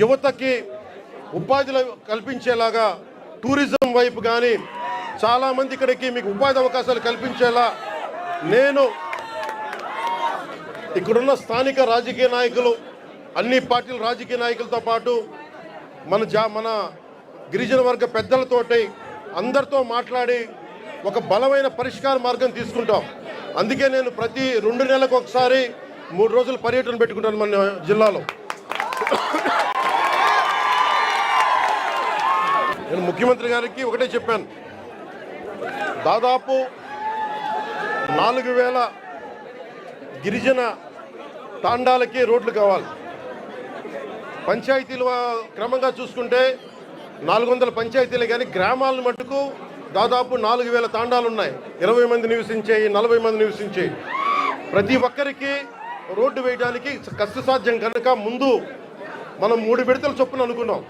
యువతకి ఉపాధులు కల్పించేలాగా టూరిజం వైపు కానీ చాలామంది ఇక్కడికి మీకు ఉపాధి అవకాశాలు కల్పించేలా నేను ఇక్కడున్న స్థానిక రాజకీయ నాయకులు, అన్ని పార్టీల రాజకీయ నాయకులతో పాటు మన గిరిజన వర్గ పెద్దలతోటి అందరితో మాట్లాడి ఒక బలమైన పరిష్కార మార్గం తీసుకుంటాం. అందుకే నేను ప్రతి 2 నెలలకు ఒకసారి 3 రోజులు పర్యటన పెట్టుకుంటాను మన జిల్లాలో. నేను ముఖ్యమంత్రి గారికి ఒకటే చెప్పాను, దాదాపు 4000 గిరిజన తాండాలకి రోడ్లు కావాలి. పంచాయతీలు క్రమంగా చూసుకుంటే 400 పంచాయతీలు, కానీ గ్రామాలను మట్టుకు దాదాపు 4000 తాండాలు ఉన్నాయి. 20 మంది నివసించేవి, 40 మంది నివసించేవి. ప్రతి ఒక్కరికి రోడ్డు వేయడానికి కష్టసాధ్యం కనుక ముందు మనం 3 విడతల చొప్పున అనుకున్నాం.